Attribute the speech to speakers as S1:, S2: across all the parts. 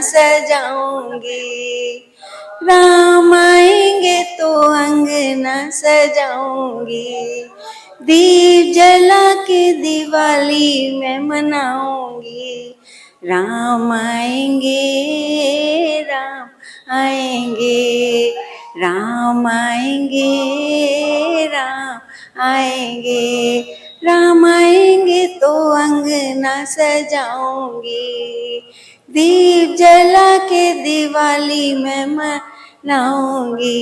S1: सजाऊंगी, राम आएंगे तो अंगना सजाऊंगी, दीप जला के दिवाली मैं मनाऊंगी, राम आएंगे, राम आएंगे, राम आएंगे, राम आएंगे, राम आएंगे तो अंगना सजाऊंगी, दीप जला के दिवाली मैं मनाऊंगी,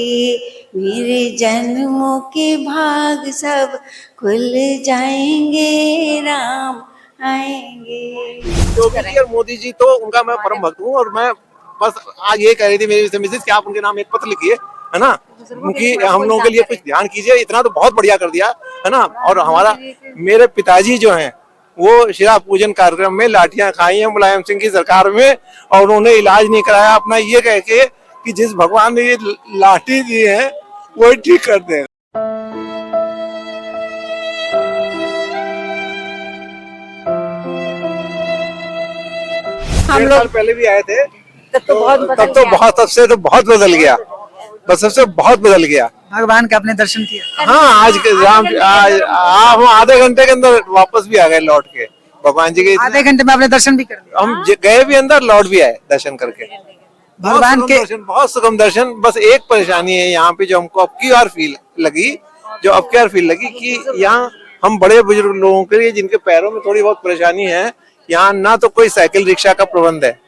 S1: मेरे जन्मों के भाग सब खुल जाएंगे, राम आएंगे।
S2: योगी जी और मोदी जी तो उनका मैं परम भक्त हूँ। और मैं बस आज ये कह रही थी मेरी मिसेज कि आप उनके नाम एक पत्र लिखिए, है ना, क्योंकि हम लोगों के लिए कुछ ध्यान कीजिए। इतना तो बहुत बढ़िया कर दिया, है ना। और हमारा मेरे पिताजी जो हैं वो शिला पूजन कार्यक्रम में लाठियां खाई हैं मुलायम सिंह की सरकार में, और उन्होंने इलाज नहीं कराया अपना, ये कह के कि जिस भगवान ने ये लाठी दी है वही ठीक कर देगा। हम लोग पहले भी आए थे तब तब से तो बहुत बदल गया, बस सबसे बहुत बदल गया।
S3: भगवान का अपने दर्शन किया।
S2: हाँ, आज हम आधे घंटे के अंदर वापस भी आ गए लौट के भगवान जी के।
S3: आधे घंटे में आपने दर्शन भी कर लिया?
S2: हम गए भी अंदर, लौट भी आए दर्शन करके।
S3: भगवान के
S2: बहुत सुगम दर्शन। बस एक परेशानी है यहाँ पे जो हमको अब की बार फील लगी कि यहाँ हम बड़े बुजुर्ग लोगों के लिए जिनके पैरों में थोड़ी बहुत परेशानी है, यहाँ ना तो कोई साइकिल रिक्शा का प्रबंध है,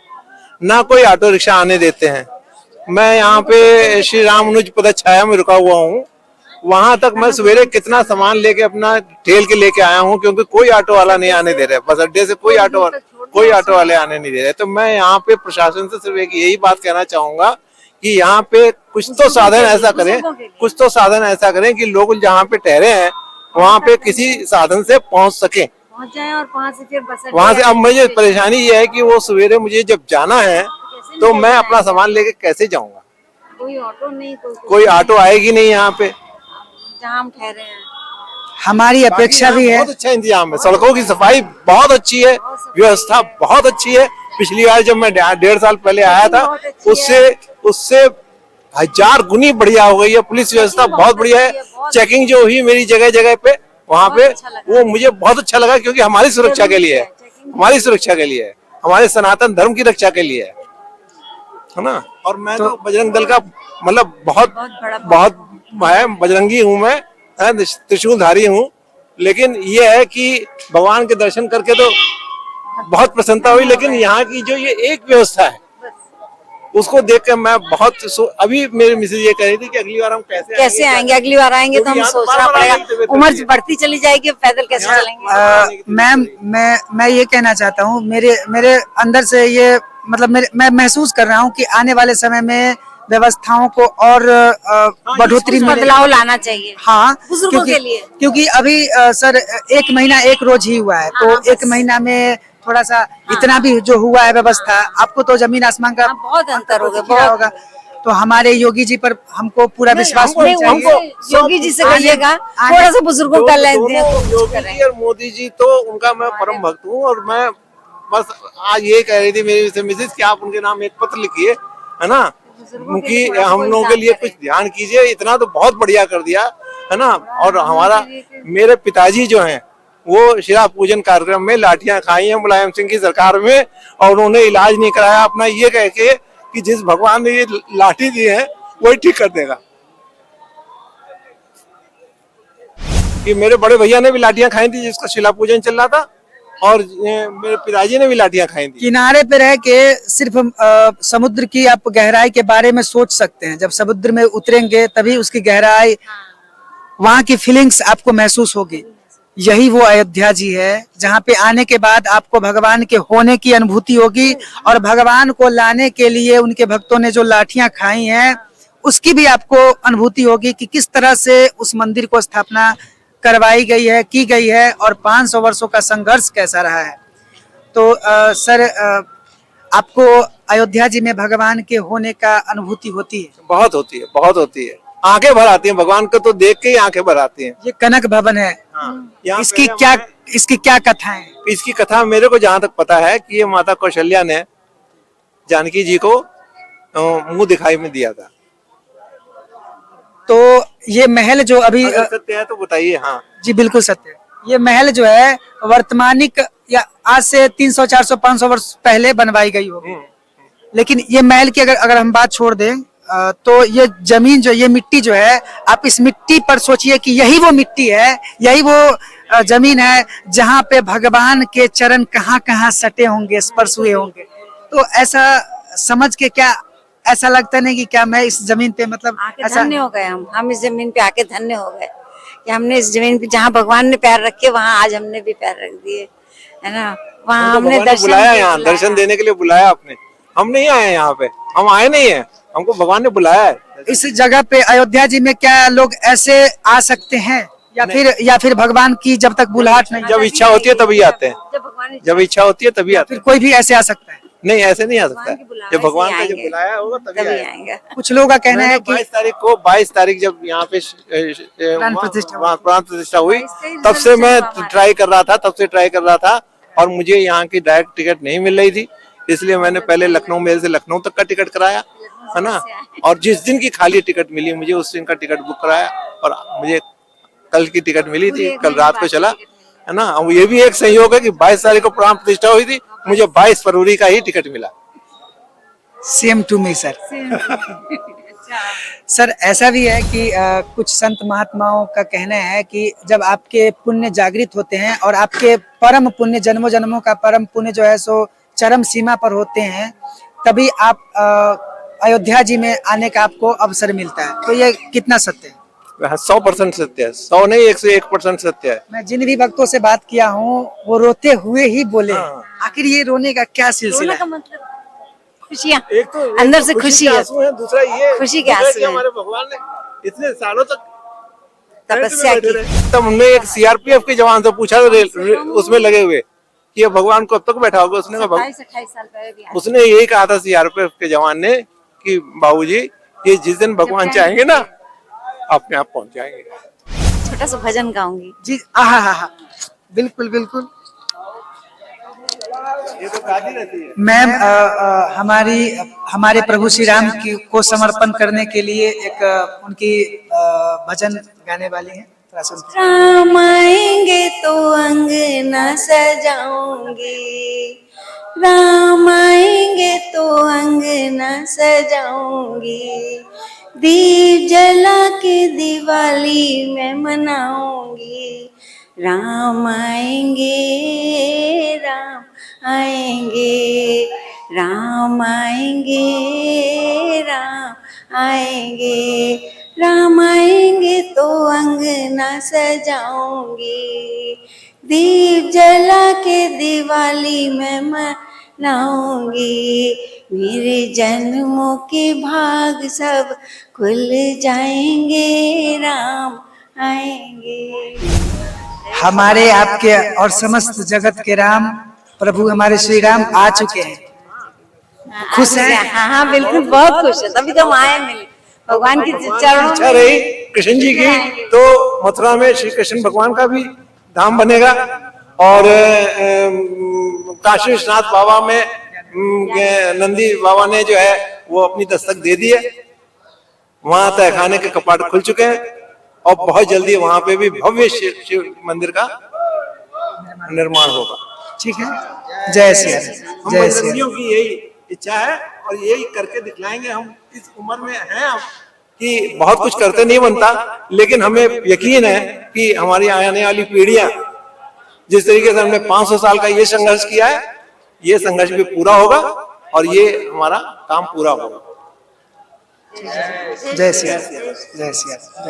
S2: ना कोई ऑटो रिक्शा आने देते हैं। मैं यहाँ पे श्री रामानुज पद छाया में रुका हुआ हूँ, वहां तक मैं सवेरे कितना सामान लेके अपना ठेल के लेके आया हूँ, क्योंकि कोई ऑटो वाला नहीं आने दे रहा। बस अड्डे से कोई ऑटो वाले आने नहीं दे रहे। तो मैं यहाँ पे प्रशासन से सिर्फ एक यही बात कहना चाहूंगा कि यहाँ पे कुछ तो साधन ऐसा करें कि लोग जहाँ पे ठहरे हैं वहाँ पे किसी साधन से पहुँच जाए, और वहाँ से अब मुझे परेशानी ये है कि वो सवेरे मुझे जब जाना है तो मैं अपना सामान लेके कैसे जाऊंगा? कोई ऑटो आएगी नहीं यहाँ पे
S1: जहाँ हम ठहरे हैं।
S3: हमारी अपेक्षा भी है।
S2: बहुत अच्छा इंतजाम है, सड़कों की सफाई बहुत अच्छी है, व्यवस्था बहुत अच्छी है। पिछली बार जब मैं 1.5 साल पहले आया था उससे 1000 गुनी बढ़िया हो गई है। पुलिस व्यवस्था बहुत बढ़िया है। चेकिंग जो हुई मेरी जगह जगह पे वहाँ पे, वो मुझे बहुत अच्छा लगा, क्योंकि हमारी सुरक्षा के लिए है, हमारे सनातन धर्म की रक्षा के लिए है ना। और मैं तो बजरंग दल का मतलब बहुत बजरंगी हूँ मैं, त्रिशूलधारी हूँ। लेकिन ये है कि भगवान के दर्शन करके तो बहुत प्रसन्नता हुई, लेकिन यहाँ की जो ये एक व्यवस्था है उसको देख कर मैं बहुत अभी मेरी मिसेज ये कह रही थी कि अगली बार हम कैसे आएंगे,
S1: अगली बार आएंगे तो हम सोचना पड़ेगा, उम्र बढ़ती चली जाएगी, पैदल कैसे चलेंगे।
S3: मैम मैं ये कहना चाहता हूँ, मेरे अंदर से ये मतलब मैं महसूस कर रहा हूँ कि आने वाले समय में व्यवस्थाओं को और बढ़ोतरी
S1: बदलाव लाना चाहिए।
S3: हाँ,
S1: बुजुर्गों के लिए,
S3: क्योंकि अभी सर 1 महीना 1 रोज ही हुआ है, तो 1 महीना में थोड़ा सा इतना भी जो हुआ है व्यवस्था, आपको तो जमीन आसमान का
S1: बहुत अंतर होगा।
S3: तो हमारे योगी जी पर हमको पूरा विश्वास होना चाहिए।
S1: योगी जी से कहिएगा थोड़ा सा बुजुर्गों का लेन देन।
S2: योगी जी और मोदी जी तो उनका मैं परम भक्त हूँ। और मैं बस आज ये कह रही थी मेरी मिसेज कि आप उनके नाम एक पत्र लिखिए, है ना, क्योंकि हम लोगों के लिए कुछ ध्यान कीजिए। इतना तो बहुत बढ़िया कर दिया, है ना। और हमारा मेरे पिताजी जो हैं वो शिला पूजन कार्यक्रम में लाठियां खाई हैं मुलायम सिंह की सरकार में, और उन्होंने इलाज नहीं कराया अपना, ये कह के कि जिस भगवान ने ये लाठी दी है वही ठीक कर देगा। कि मेरे बड़े भैया ने भी लाठियां खाई थी जिसका शिला पूजन चल रहा था, और मेरे पिताजी ने भी लाठियां खाई थी।
S3: किनारे पे रह के सिर्फ समुद्र की आप गहराई के बारे में सोच सकते हैं। जब समुद्र में उतरेंगे तभी उसकी गहराई, वहाँ की फीलिंग्स आपको महसूस होगी। यही वो अयोध्या जी है जहाँ पे आने के बाद आपको भगवान के होने की अनुभूति होगी, और भगवान को लाने के लिए उनके भक्तों ने जो लाठियां खाई हैं उसकी भी आपको अनुभूति होगी कि किस तरह से उस मंदिर को स्थापना करवाई गई है, की गई है, और 500 वर्षों का संघर्ष कैसा रहा है। तो सर आपको अयोध्या जी में भगवान के होने का अनुभूति होती है?
S2: बहुत होती है। आंखें भर आती हैं, भगवान को तो देख के ही आंखें भर आती हैं।
S3: ये कनक भवन है। हाँ। इसकी क्या कथा है?
S2: इसकी कथा मेरे को जहाँ तक पता है कि ये माता कौशल्या ने जानकी जी को मुंह दिखाई में दिया था।
S3: तो ये महल जो अभी
S2: अगर सत्य है तो बताइए। हाँ
S3: जी बिल्कुल सत्य है। ये महल जो है वर्तमानिक या आज से 300, 400, 500 वर्ष पहले बनवाई गई होगी, लेकिन ये महल की अगर हम बात छोड़ दें तो ये जमीन जो, ये मिट्टी जो है, आप इस मिट्टी पर सोचिए कि यही वो मिट्टी है, यही वो जमीन है जहाँ पे भगवान के चरण कहाँ कहाँ सटे होंगे, स्पर्श हुए होंगे। तो ऐसा समझ के क्या ऐसा लगता नहीं कि क्या मैं इस जमीन पे मतलब
S1: आके
S3: ऐसा
S1: धन्य हो गए हम इस जमीन पे आके धन्य हो गए कि हमने इस जमीन पे जहाँ भगवान ने पैर रखे वहाँ आज हमने भी पैर रख दिए, है ना। वहाँ हमने दर्शन
S2: बुलाया, यहाँ दर्शन देने के लिए बुलाया आपने। हम नहीं आए यहाँ पे, हम आए नहीं है, हमको भगवान ने बुलाया है।
S3: इस जगह पे अयोध्या जी में क्या लोग ऐसे आ सकते हैं या फिर भगवान की जब तक बुलाहट नहीं,
S2: जब इच्छा होती है तभी आते हैं,
S1: जब भगवान
S2: जब इच्छा होती है तभी आते
S3: फिर
S2: हैं।
S3: कोई भी ऐसे आ सकता है?
S2: नहीं ऐसे नहीं आ सकता,
S1: बुलावे
S2: जब भगवान
S1: से
S2: का जब
S1: आएंगे।
S2: बुलाया होगा तभी
S1: तभी
S2: आएंगे।
S1: आएंगे।
S3: कुछ लोगों का कहना है कि
S2: 22 तारीख जब यहाँ पे
S3: प्राण प्रतिष्ठा
S2: वहाँ प्राण प्रतिष्ठा हुई,
S1: 22
S2: तब से मैं
S1: हमारा।
S2: ट्राई कर रहा था और मुझे यहाँ की डायरेक्ट टिकट नहीं मिल रही थी, इसलिए मैंने पहले लखनऊ मेल से लखनऊ तक का टिकट कराया, है ना। और जिस दिन की खाली टिकट मिली मुझे उस दिन का टिकट बुक कराया और मुझे कल की टिकट मिली थी, कल रात को चला, है ना। और ये भी एक संयोग है कि 22 तारीख को प्राण प्रतिष्ठा हुई थी, मुझे 22 फरवरी का ही टिकट मिला।
S3: Same to me sir. Sir ऐसा भी है कि कुछ संत महात्माओं का कहना है कि जब आपके पुण्य जागृत होते हैं और आपके परम पुण्य जन्मों जन्मों का परम पुण्य जो है सो चरम सीमा पर होते हैं, तभी आप अयोध्या जी में आने का आपको अवसर मिलता है। तो ये कितना सत्य है?
S2: 100% सत्य है, 100 नहीं 101% सत्य है।
S3: मैं जिन भी भक्तों से बात किया हूँ वो रोते हुए ही बोले। आखिर ये रोने का क्या सिलसिला
S1: रोने का
S3: है?
S1: मतलब खुशियाँ,
S2: एक तो
S1: अंदर से
S2: खुशी
S1: खुशी
S2: के
S1: है,
S2: आंसू हैं, दूसरा ये
S1: खुशी के
S2: है
S1: आंसू
S2: कि
S1: हैं।
S2: हमारे भगवान ने इतने सालों तक
S1: तपस्या की।
S2: तब हमने एक सीआरपीएफ के जवान से पूछा उसमें लगे हुए कि ये भगवान को अब तक बैठा होगा, उसने कहा
S1: 27-28 साल पहले भी आए।
S2: उसने यही कहा था सीआरपीएफ के जवान ने कि बाबूजी ये जिस दिन भगवान चाहेंगे ना अपने आप पहुंच जाएंगे।
S1: छोटा सा भजन गाऊंगी।
S3: जी हाँ, बिल्कुल बिल्कुल।
S2: ये तो गाती रहती है।
S3: मैम हमारे प्रभु श्री राम की को समर्पण करने के लिए एक उनकी भजन गाने वाली हैं, थोड़ा सुनते हैं।
S1: राम आएंगे तो अंगना सजाऊंगी, राम आएंगे तो अंगना सजाऊंगी, दीप जला के दिवाली मैं मनाऊंगी। राम आएंगे, राम आएंगे, राम आएंगे, राम आएंगे, राम आएंगे तो अंगना सजाऊंगी, दीप जला के दिवाली मैं मनाऊंगी, मेरे जन्मों के भाग सब खुल जाएंगे, राम आएंगे।
S3: हमारे आपके और समस्त जगत के राम प्रभु हमारे श्री राम आ चुके हैं। खुश हैं?
S1: हाँ बिल्कुल, बहुत खुश है, तभी तो हम आए मिले भगवान की चरणों
S2: इच्छा रही कृष्ण जी की तो मथुरा में श्री कृष्ण भगवान का भी धाम बनेगा और काशी विश्वनाथ बाबा में नंदी बाबा ने जो है वो अपनी दस्तक दे दी है, वहां तहखाने के कपाट खुल चुके हैं और बहुत जल्दी वहां पे भी भव्य शिव मंदिर का निर्माण होगा।
S3: ठीक है, जय श्री राम,
S2: हम
S3: जय श्री राम।
S2: बजरंगियों की यही इच्छा है और यही करके दिखलाएंगे। हम इस उम्र में हैं अब कि बहुत कुछ करते नहीं बनता, लेकिन हमें यकीन है कि हमारी आने वाली पीढ़ियां जिस तरीके से हमने 500 साल का ये संघर्ष किया है, ये संघर्ष भी पूरा होगा और ये हमारा काम पूरा होगा।
S3: जय श्री राम, जय श्री राम।